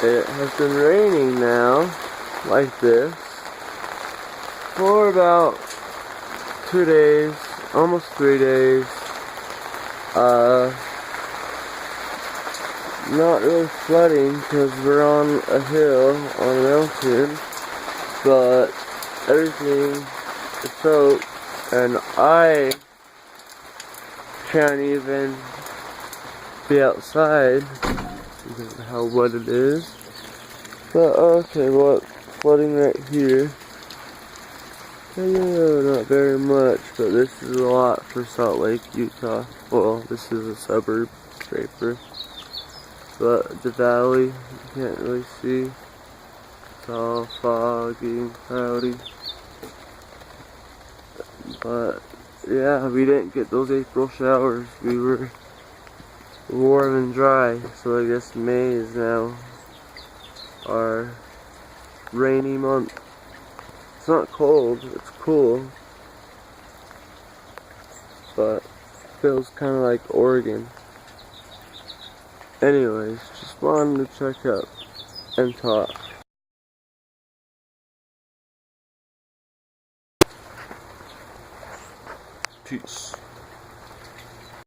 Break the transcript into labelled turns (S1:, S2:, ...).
S1: It has been raining now, like this, for about 2 days, almost 3 days. Not really flooding because we're on a hill, on a mountain, but everything is soaked, and I can't even be outside because of how wet it is. But okay, well, flooding right here. Not very much, but this is a lot for Salt Lake, Utah. Well, this is a suburb, Draper. But the valley, you can't really see. It's all foggy and cloudy. But yeah, we didn't get those April showers. We were warm and dry, so I guess May is now our rainy month. It's not cold, it's cool, but feels kind of like Oregon. Anyways, just wanted to check up and talk. Peace.